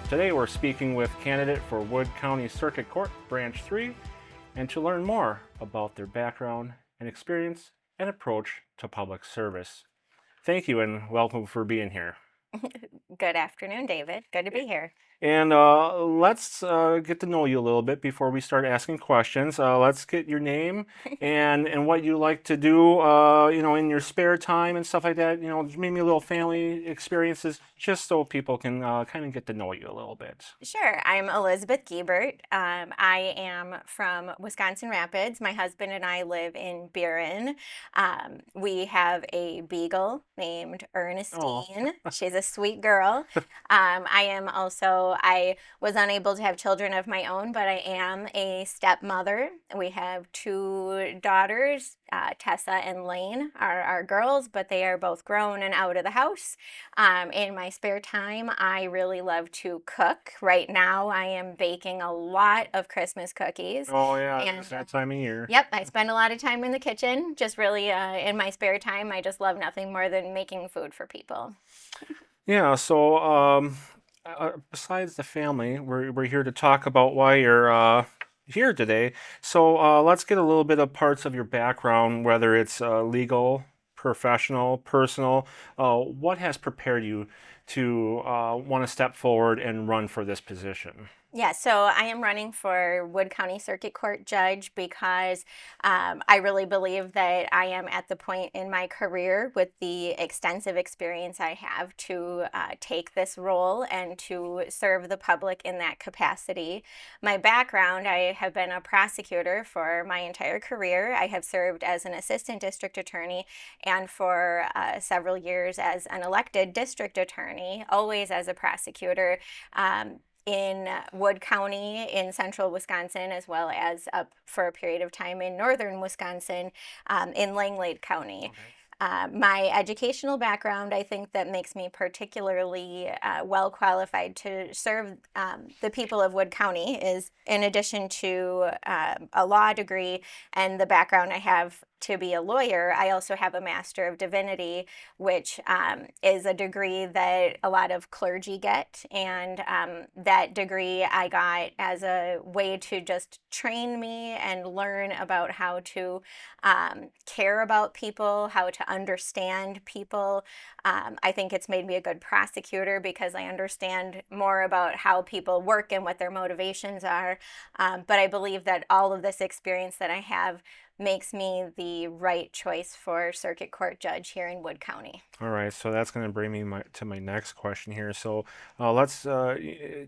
Today we're speaking with candidate for Wood County Circuit Court, Branch 3, and to learn more about their background and experience and approach to public service. Thank you and welcome for being here. Good afternoon, David. Good to be here. And let's get to know you a little bit before we start asking questions. Let's get your name and what you like to do, in your spare time and stuff like that. Maybe a little family experiences, just so people can kind of get to know you a little bit. Sure. I'm Elizabeth Gebert. I am from Wisconsin Rapids. My husband and I live in Buren. We have a beagle named Oh, Ernestine. She's a sweet girl. I was unable to have children of my own, but I am a stepmother. We have two daughters. Tessa and Lane are our girls, but they are both grown and out of the house. In my spare time, I really love to cook. Right now, I am baking a lot of Christmas cookies. oh yeah, And it's that time of year. yep, I spend a lot of time in the kitchen. Just really, in my spare time, I just love nothing more than making food for people. Yeah, so besides the family, we're here to talk about why you're here today. So let's get a little bit of parts of your background, whether it's legal, professional, personal. What has prepared you to want to step forward and run for this position? Yeah, so I am running for Wood County Circuit Court Judge because I really believe that I am at the point in my career with the extensive experience I have to take this role and to serve the public in that capacity. My background, I have been a prosecutor for my entire career. I have served as an assistant district attorney and for several years as an elected district attorney, always as a prosecutor. In Wood County in central Wisconsin, as well as up for a period of time in northern Wisconsin in Langlade County. My educational background, I think that makes me particularly well qualified to serve the people of Wood County is in addition to a law degree and the background I have to be a lawyer, I also have a Master of Divinity, which is a degree that a lot of clergy get. And that degree I got as a way to just train me and learn about how to care about people, how to understand people. I think it's made me a good prosecutor because I understand more about how people work and what their motivations are. But I believe that all of this experience that I have makes me the right choice for circuit court judge here in Wood County. All right, so that's going to bring me to my next question here. So let's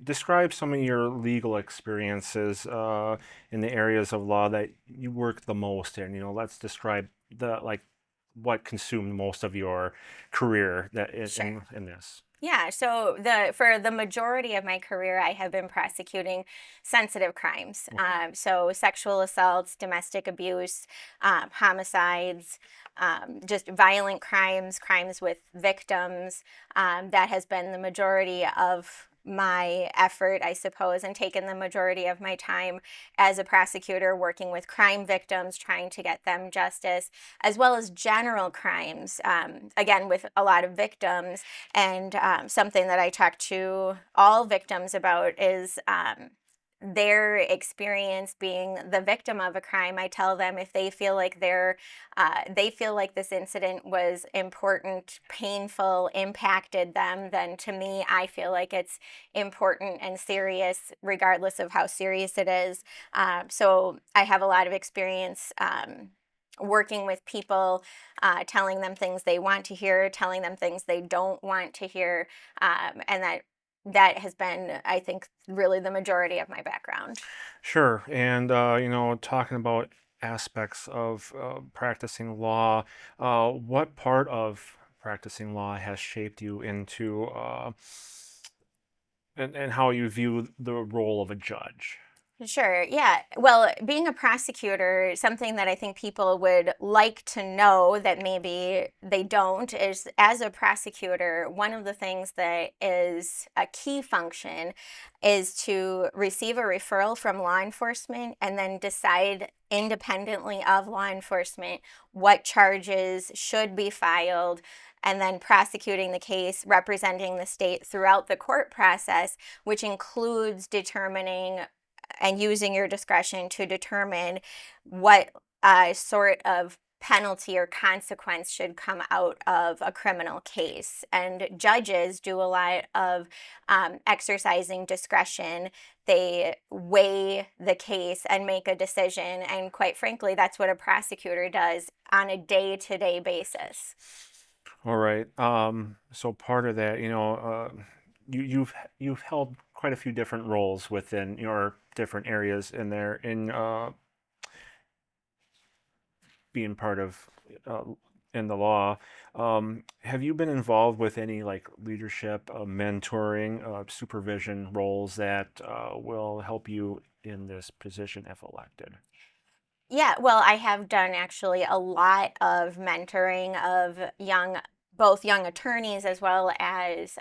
describe some of your legal experiences in the areas of law that you work the most in. Let's describe what consumed most of your career that is Sure. in this. Yeah, so for the majority of my career, I have been prosecuting sensitive crimes. So sexual assaults, domestic abuse, homicides, just violent crimes, crimes with victims. That has been the majority of my effort, I suppose, and taken the majority of my time as a prosecutor working with crime victims, trying to get them justice, as well as general crimes, again, with a lot of victims. And something that I talk to all victims about is their experience being the victim of a crime. I tell them if they feel like they feel like this incident was important, painful, impacted them, then to me, I feel like it's important and serious, regardless of how serious it is. So I have a lot of experience working with people, telling them things they want to hear, telling them things they don't want to hear, and that has been, I think, really the majority of my background. Sure, and talking about aspects of practicing law, what part of practicing law has shaped you into and how you view the role of a judge? Sure. Yeah. Well, being a prosecutor, something that I think people would like to know that maybe they don't is as a prosecutor, one of the things that is a key function is to receive a referral from law enforcement and then decide independently of law enforcement what charges should be filed, and then prosecuting the case, representing the state throughout the court process, which includes determining and using your discretion to determine what sort of penalty or consequence should come out of a criminal case. And judges do a lot of exercising discretion. They weigh the case and make a decision. And quite frankly, that's what a prosecutor does on a day-to-day basis. All right. So part of that, you've held quite a few different roles within your different areas in there in being part of uh, in the law. Have you been involved with any like leadership, mentoring, supervision roles that will help you in this position if elected? Yeah, well, I have done actually a lot of mentoring of both young attorneys as well as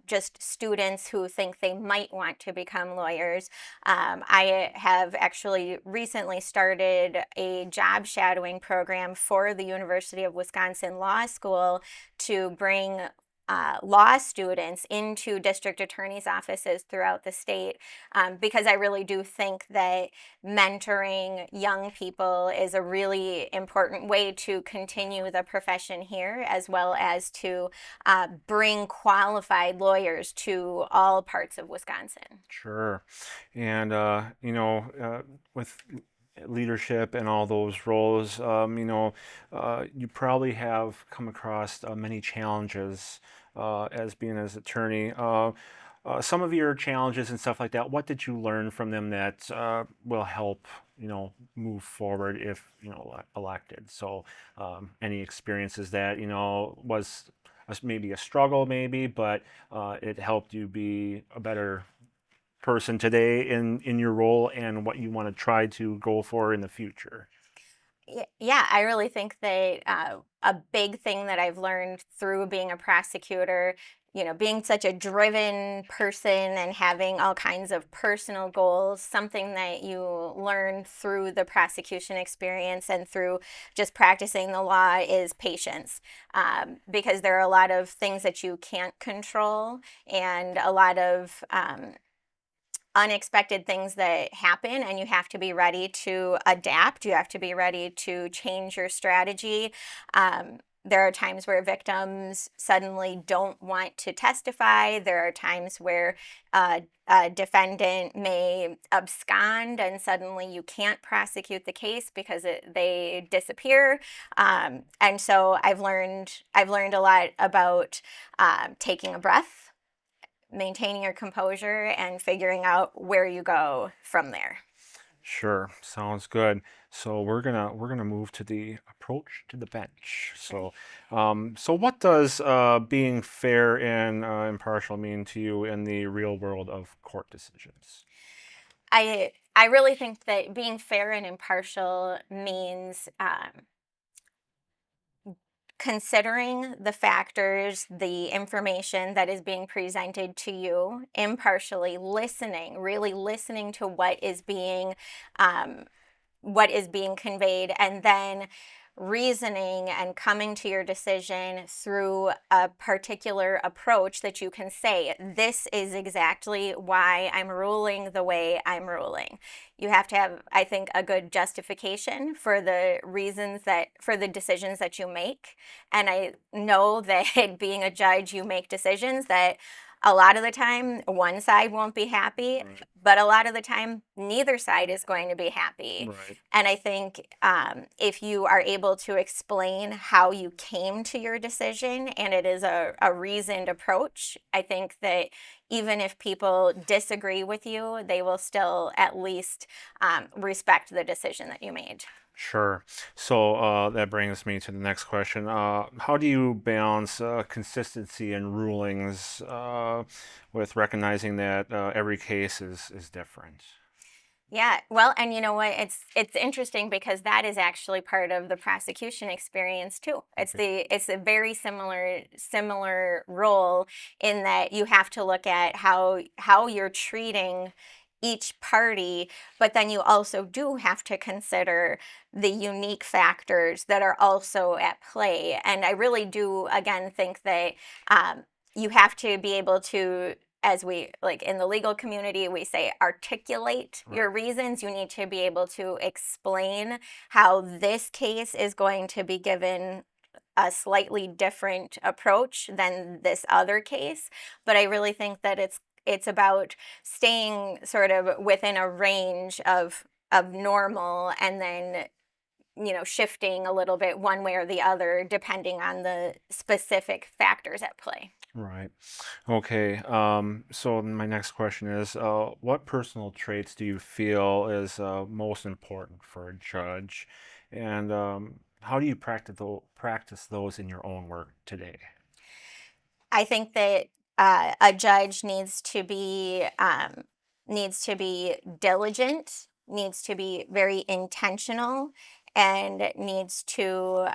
just students who think they might want to become lawyers. I have actually recently started a job shadowing program for the University of Wisconsin Law School to bring law students into district attorney's offices throughout the state, because I really do think that mentoring young people is a really important way to continue the profession here, as well as to bring qualified lawyers to all parts of Wisconsin. Sure. And, with leadership and all those roles, you probably have come across many challenges as being as attorney. Some of your challenges and stuff like that, what did you learn from them that will help, move forward if, elected? So, any experiences that, maybe a struggle, maybe, but it helped you be a better person today in your role and what you want to try to go for in the future. Yeah, I really think that a big thing that I've learned through being a prosecutor, being such a driven person and having all kinds of personal goals, something that you learn through the prosecution experience and through just practicing the law is patience. Because there are a lot of things that you can't control and a lot of unexpected things that happen, and you have to be ready to adapt. You have to be ready to change your strategy. There are times where victims suddenly don't want to testify. There are times where a defendant may abscond and suddenly you can't prosecute the case because they disappear. And so I've learned a lot about taking a breath, maintaining your composure, and figuring out where you go from there. Sure, sounds good. So we're gonna move to the approach to the bench. Okay. So what does being fair and impartial mean to you in the real world of court decisions? I really think that being fair and impartial means considering the factors, the information that is being presented to you impartially, listening, really listening to um, what is being conveyed, and then reasoning and coming to your decision through a particular approach that you can say, this is exactly why I'm ruling the way I'm ruling. You have to have, I think, a good justification for for the decisions that you make. And I know that being a judge, you make decisions that a lot of the time one side won't be happy, Right. but a lot of the time neither side is going to be happy. Right. And I think if you are able to explain how you came to your decision and it is a reasoned approach, I think that even if people disagree with you, they will still at least respect the decision that you made. Sure. So that brings me to the next question. How do you balance consistency in rulings with recognizing that every case is different? Yeah, well, and you know what? It's interesting because that is actually part of the prosecution experience too. Okay. It's a very similar role in that you have to look at how you're treating each party, but then you also do have to consider the unique factors that are also at play. And I really do, again, think that you have to be able to, as we like in the legal community, we say articulate your reasons. You need to be able to explain how this case is going to be given a slightly different approach than this other case. But I really think that it's about staying sort of within a range of normal, and then shifting a little bit one way or the other depending on the specific factors at play. Right. Okay. So my next question is, what personal traits do you feel is most important for a judge, and how do you practice those in your own work today? I think that a judge needs to be diligent, needs to be very intentional, and needs to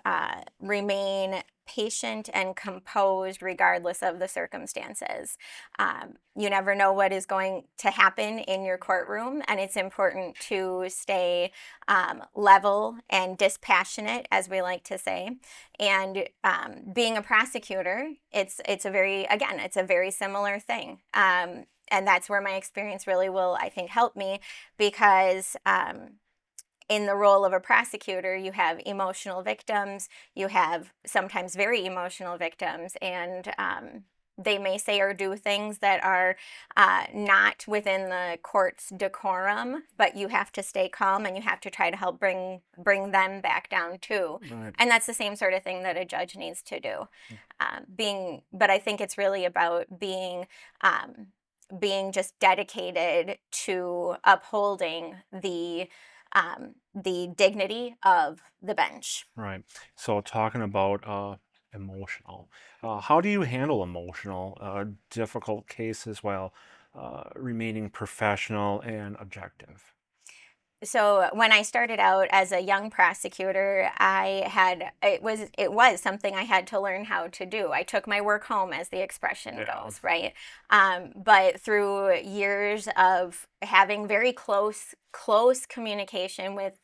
remain patient and composed regardless of the circumstances. You never know what is going to happen in your courtroom, and it's important to stay level and dispassionate, as we like to say. And being a prosecutor, it's a very similar thing. And that's where my experience really will, I think, help me, because in the role of a prosecutor, you have emotional victims, you have sometimes very emotional victims, and they may say or do things that are not within the court's decorum, but you have to stay calm and you have to try to help bring them back down too. Right. And that's the same sort of thing that a judge needs to do. But I think it's really about being just dedicated to upholding the dignity of the bench. Right. So talking about emotional, how do you handle emotional, difficult cases while remaining professional and objective? So when I started out as a young prosecutor, it was something I had to learn how to do. I took my work home, as the expression goes, right? But through years of having very close communication with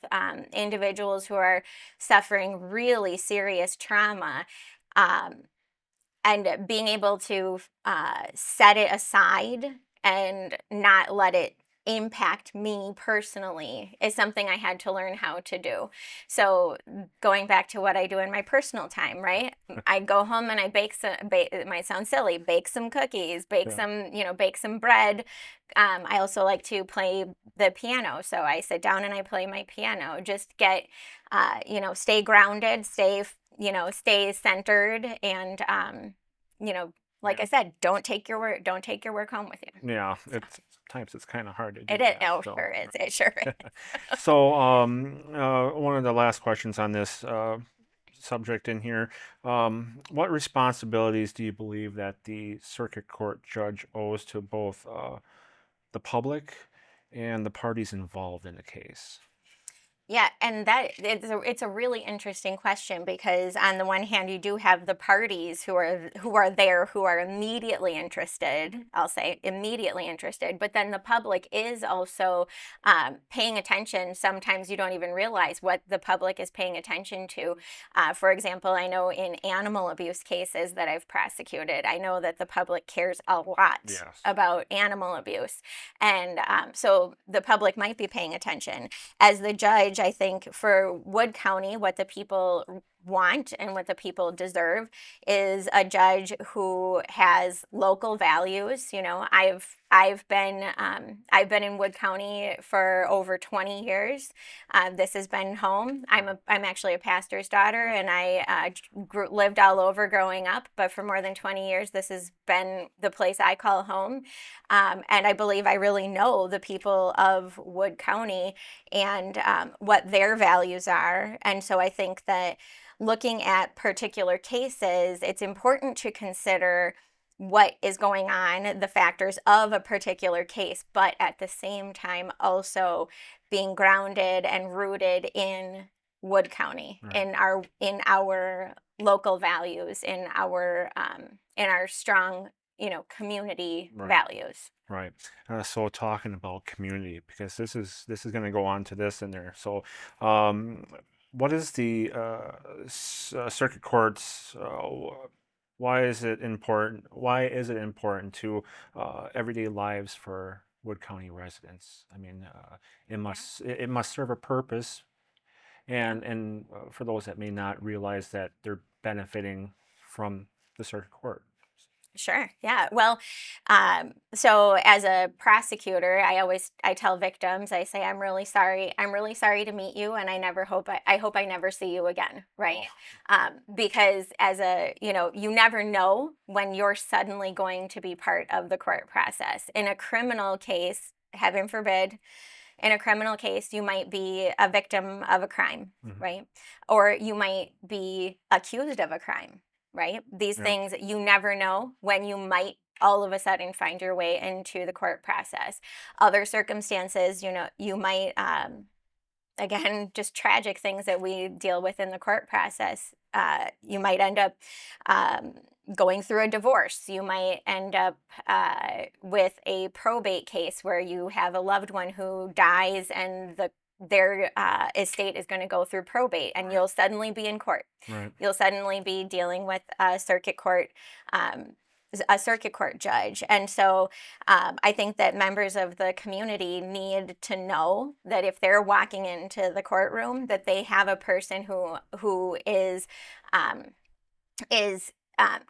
individuals who are suffering really serious trauma, and being able to set it aside and not let it impact me personally is something I had to learn how to do. So going back to what I do in my personal time, right? I go home and I it might sound silly, bake some cookies, bake some bread. I also like to play the piano. So I sit down and I play my piano, just get, stay grounded, stay centered, and, like I said, don't take your work home with you. Yeah, sometimes it's kind of hard to do It is. that. Oh, So, sure is. It sure is. so one of the last questions on this subject in here, what responsibilities do you believe that the circuit court judge owes to both the public and the parties involved in the case? Yeah, and it's a really interesting question, because on the one hand you do have the parties who are there, who are immediately interested. I'll say immediately interested, but then the public is also paying attention. Sometimes you don't even realize what the public is paying attention to. For example, I know in animal abuse cases that I've prosecuted, I know that the public cares a lot Yes. about animal abuse, and so the public might be paying attention. As the judge, I think for Wood County, what the people want and what the people deserve is a judge who has local values. I've been in Wood County for over 20 years. This has been home. I'm actually a pastor's daughter, and I lived all over growing up. But for more than 20 years, this has been the place I call home. And I believe I really know the people of Wood County and what their values are. And so I think that looking at particular cases, it's important to consider what is going on, the factors of a particular case, but at the same time also being grounded and rooted in Wood County, Right. in our local values, in our strong community Right. values. Right. So talking about community, because this is going to go on to this in there. So, um, what is the circuit courts? Why is it important? Why is it important to everyday lives for Wood County residents? I mean, Yeah. it must serve a purpose, Yeah. and for those that may not realize that they're benefiting from the circuit court. Sure. Yeah. Well, so as a prosecutor, I tell victims, I say, I'm really sorry. I'm really sorry to meet you, and I hope I never see you again. Right. Oh, Because you never know when you're suddenly going to be part of the court process. In a criminal case, heaven forbid, in a criminal case, you might be a victim of a crime, mhm. right? Or you might be accused of a crime, right? These Yeah. things, you never know when you might all of a sudden find your way into the court process. Other circumstances, you might, again, just tragic things that we deal with in the court process. You might end up um, going through a divorce. You might end up with a probate case where you have a loved one who dies and their estate is going to go through probate, and Right. you'll suddenly be in court. Right. You'll suddenly be dealing with um, a circuit court judge. And so I think that members of the community need to know that if they're walking into the courtroom, that they have a person who um, is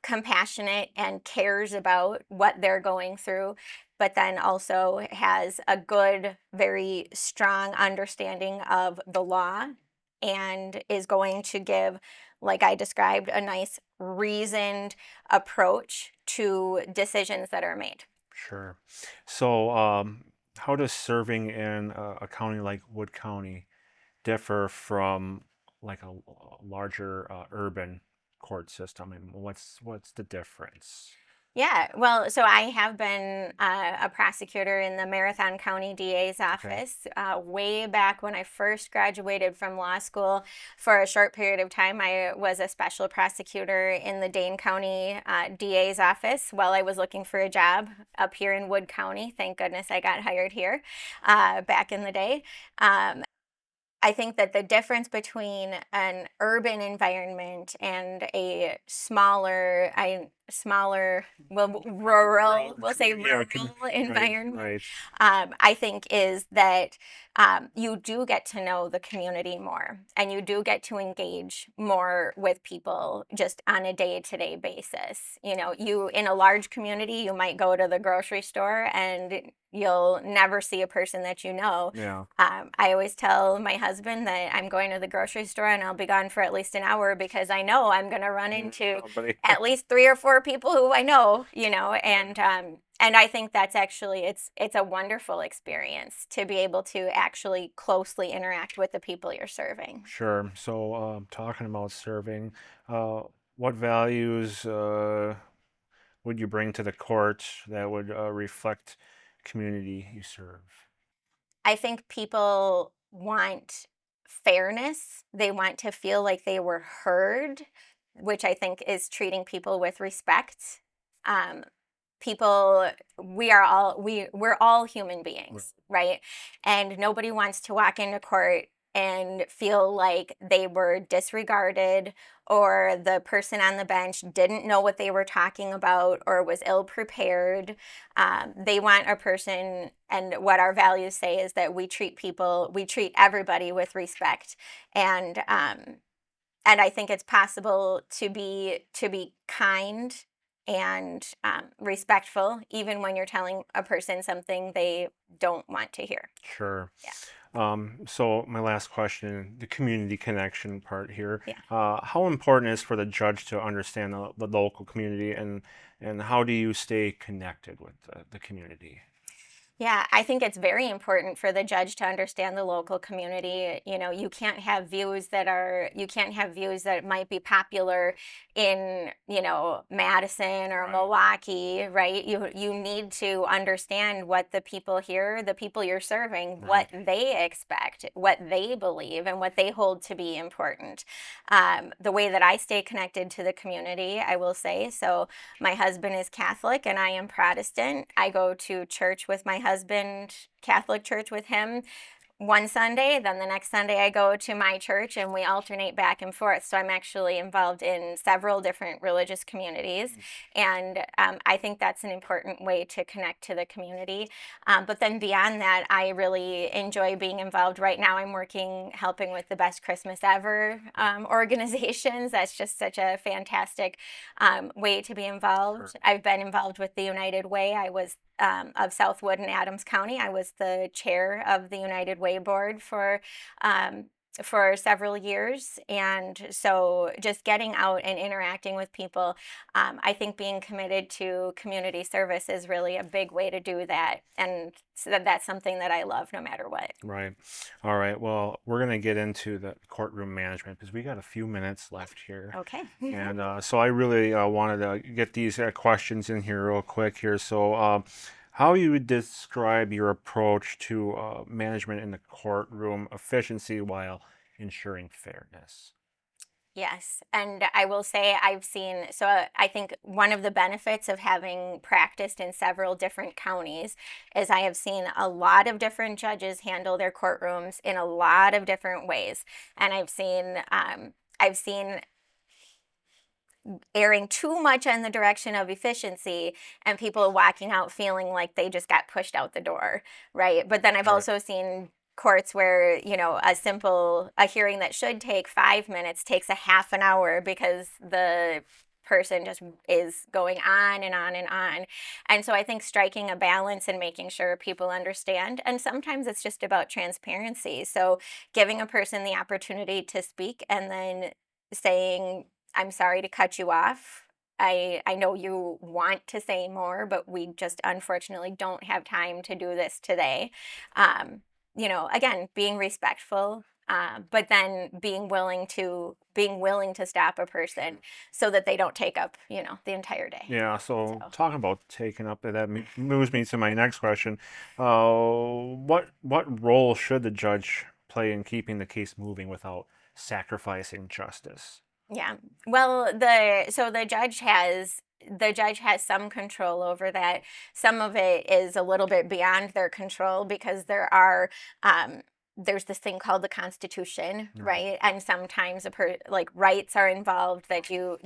compassionate and cares about what they're going through, but then also has a good, very strong understanding of the law and is going to give, like I described, a nice reasoned approach to decisions that are made. Sure. So, how does serving in a county like Wood County differ from like a larger urban court system? And what's the difference? Yeah, well, so I have been a prosecutor in the Marathon County DA's Okay. office way back when I first graduated from law school. For a short period of time, I was a special prosecutor in the Dane County DA's office while I was looking for a job up here in Wood County. Thank goodness I got hired here back in the day. Um, I think that the difference between an urban environment and a well, rural, we'll say Yeah, rural right, environment, right. I think is that you do get to know the community more and you do get to engage more with people just on a day-to-day basis. You in a large community, you might go to the grocery store and you'll never see a person that you know. Yeah. I always tell my husband that I'm going to the grocery store and I'll be gone for at least an hour because I know I'm going to run into Somebody. at least 3 or 4 people who I know, and I think that's actually it's a wonderful experience to be able to actually closely interact with the people you're serving. Sure. So, talking about serving, uh, what values would you bring to the court that would reflect community you serve? I think people want fairness. They want to feel like they were heard, which I think is treating people with respect. Um, people we're all human Right. beings, right? And nobody wants to walk into court and feel like they were disregarded or the person on the bench didn't know what they were talking about or was ill prepared. They want a person, and what our values say is that we treat everybody with respect, and I think it's possible to be kind and respectful, even when you're telling a person something they don't want to hear. Sure. Yeah, So my last question, the community connection part here. yeah. How important is for the judge to understand the local community, and how do you stay connected with the community? Yeah, I think it's very important for the judge to understand the local community. You know, you can't have views that might be popular in, Madison or Right. Milwaukee, right? You need to understand what the people here, the people you're serving, Right. what they expect, what they believe, and what they hold to be important. The way that I stay connected to the community, I will say, so my husband is Catholic and I am Protestant. I go to church with my husband, Catholic church with him one Sunday, then the next Sunday I go to my church and we alternate back and forth. So I'm actually involved in several different religious communities. And I think that's an important way to connect to the community. But then beyond that, I really enjoy being involved. Right now, I'm helping with the Best Christmas Ever organizations. That's just such a fantastic way to be Sure. involved. I've been involved with the United Way. I was of Southwood and Adams County. I was the chair of the United Way board um, for several years. And so just getting out and interacting with people, I think being committed to community service is really a big way to do that. And so that's something that I love no matter what. Right. All right. Well, we're going to get into the courtroom management because we got a few minutes left here. Okay. And so I really wanted to get these questions in here real quick here. So, how you would describe your approach to management in the courtroom efficiency while ensuring fairness? Yes, and I will say I think one of the benefits of having practiced in several different counties is I have seen a lot of different judges handle their courtrooms in a lot of different ways. And I've seen erring too much in the direction of efficiency and people walking out feeling like they just got pushed out the door, right? But then I've Sure. also seen courts where, a hearing that should take 5 minutes takes a half an hour because the person just is going on and on and on. And so I think striking a balance and making sure people understand. And sometimes it's just about transparency. So giving a person the opportunity to speak and then saying, I'm sorry to cut you off. I know you want to say more, but we just unfortunately don't have time to do this today. Again, being respectful, but then being willing to stop a person so that they don't take up, the entire day. Yeah, so So. talking about taking up, that moves me to my next question. What role should the judge play in keeping the case moving without sacrificing justice? Yeah. Well, the judge has some control over that. Some of it is a little bit beyond their control because there's this thing called the Constitution, Right. right? And sometimes like rights are involved that you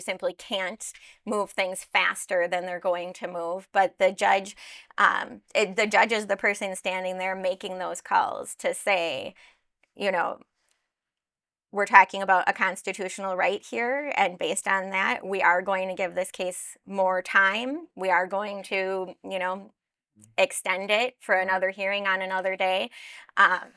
simply can't move things faster than they're going to move. But the judge is the person standing there making those calls to say, you know, we're talking about a constitutional right here, and based on that, we are going to give this case more time. We are going to, extend it for Right. another hearing on another day. Um,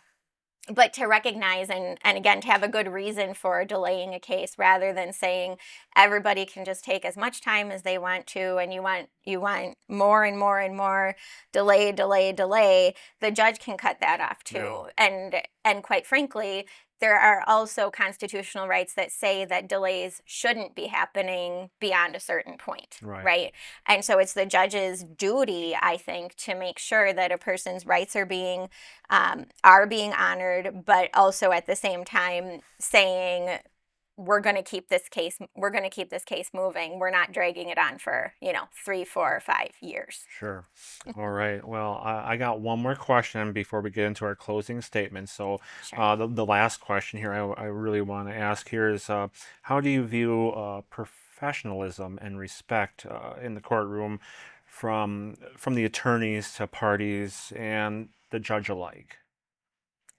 but to recognize and again to have a good reason for delaying a case rather than saying everybody can just take as much time as they want to and you want more and more and more delay, the judge can cut that off Yeah. too. And quite frankly, there are also constitutional rights that say that delays shouldn't be happening beyond a certain point, Right. right? And so it's the judge's duty, I think, to make sure that a person's rights are being honored, but also at the same time saying we're going to keep this case moving. We're not dragging it on for 3, 4, 5 years. Sure. All right. Well, I got one more question before we get into our closing statement. So, Sure. the last question here I really want to ask here is how do you view professionalism and respect in the courtroom from the attorneys to parties and the judge alike?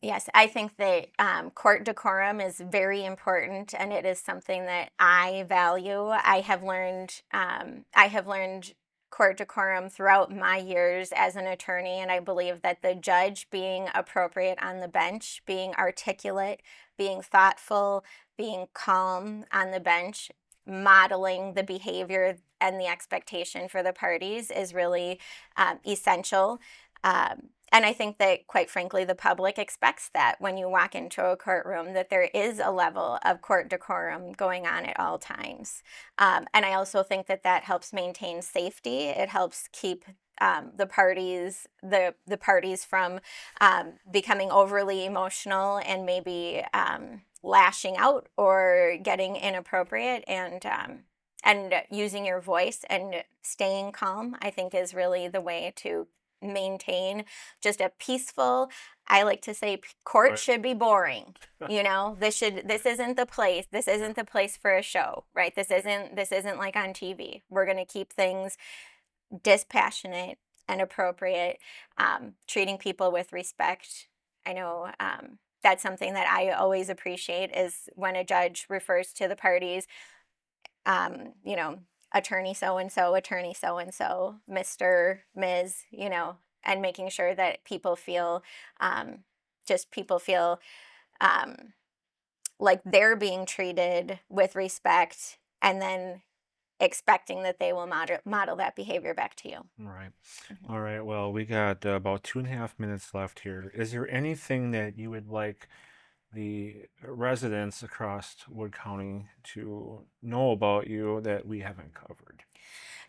Yes, I think that court decorum is very important, and it is something that I value. I have learned court decorum throughout my years as an attorney, and I believe that the judge being appropriate on the bench, being articulate, being thoughtful, being calm on the bench modeling the behavior and the expectation for the parties is really essential. And I think that, quite frankly, the public expects that when you walk into a courtroom, that there is a level of court decorum going on at all times. And I also think that that helps maintain safety. It helps keep the parties from becoming overly emotional and maybe lashing out or getting inappropriate, and using your voice and staying calm, I think, is really the way to maintain just a peaceful, I like to say, court Right. should be boring. This isn't the place for a show, right? This isn't like on TV. We're going to keep things dispassionate and appropriate, treating people with respect. I know that's something that I always appreciate, is when a judge refers to the parties, you know, attorney so and so, Mr., Ms., and making sure that people feel, um, like they're being treated with respect, and then expecting that they will model that behavior back to you. Right. Mhm. All right. Well, we got about 2.5 minutes left here. Is there anything that you would like the residents across Wood County to know about you that we haven't covered?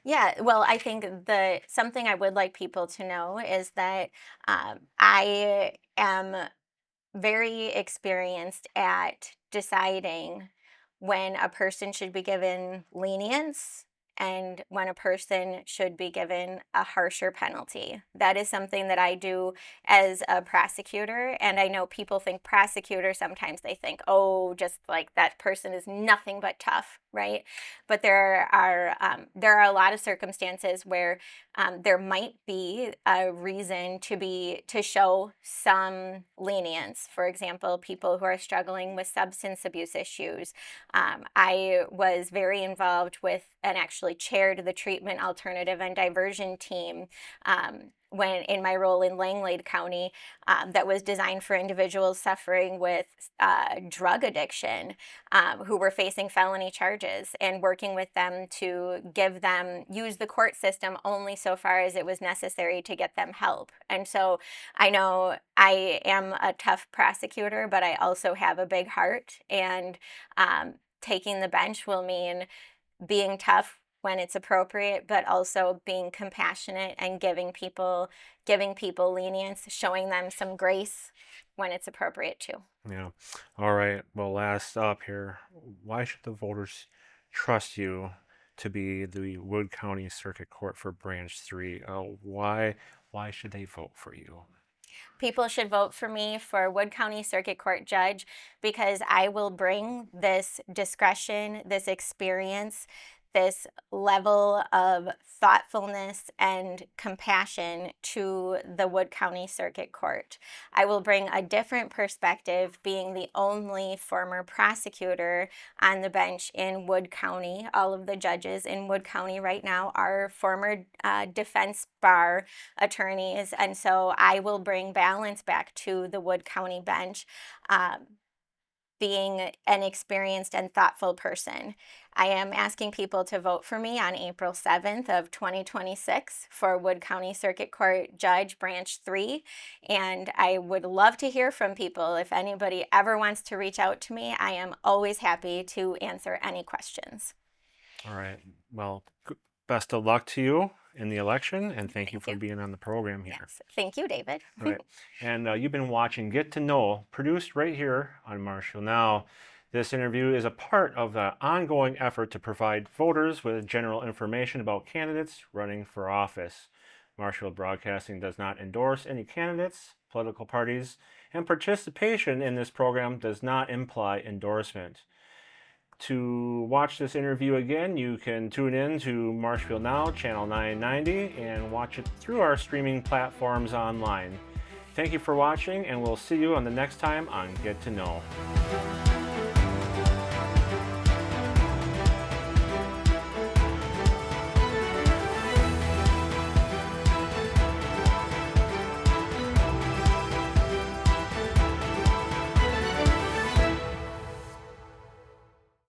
Yeah, well, I think something I would like people to know is that I am very experienced at deciding when a person should be given lenience and when a person should be given a harsher penalty. That is something that I do as a prosecutor. And I know people think prosecutor, sometimes they think, oh, just like that person is nothing but tough, right? But there are a lot of circumstances where there might be a reason to show some lenience. For example, people who are struggling with substance abuse issues. I was very involved with, and actually chaired, the treatment alternative and diversion team when in my role in Langlade County, that was designed for individuals suffering with drug addiction, who were facing felony charges, and working with them to use the court system only so far as it was necessary to get them help. And so I know I am a tough prosecutor, but I also have a big heart, and taking the bench will mean being tough when it's appropriate, but also being compassionate and giving people lenience, showing them some grace when it's appropriate too. Yeah. All right. Well, last up here, why should the voters trust you to be the Wood County Circuit Court for Branch 3? Why should they vote for you? People should vote for me for Wood County Circuit Court Judge because I will bring this discretion, this experience, this level of thoughtfulness and compassion to the Wood County Circuit Court. I will bring a different perspective, being the only former prosecutor on the bench in Wood County. All of the judges in Wood County right now are former defense bar attorneys, and so I will bring balance back to the Wood County bench, being an experienced and thoughtful person. I am asking people to vote for me on April 7th of 2026 for Wood County Circuit Court Judge Branch 3, and I would love to hear from people. If anybody ever wants to reach out to me, I am always happy to answer any questions. All right. Well, best of luck to you in the election, and thank you for being on the program here. Yes. Thank you, David. All right. And you've been watching Get to Know, produced right here on Marshfield Now. This interview is a part of the ongoing effort to provide voters with general information about candidates running for office. Marshfield Broadcasting does not endorse any candidates, political parties, and participation in this program does not imply endorsement. To watch this interview again, you can tune in to Marshfield Now, channel 990, and watch it through our streaming platforms online. Thank you for watching, and we'll see you on the next time on Get to Know.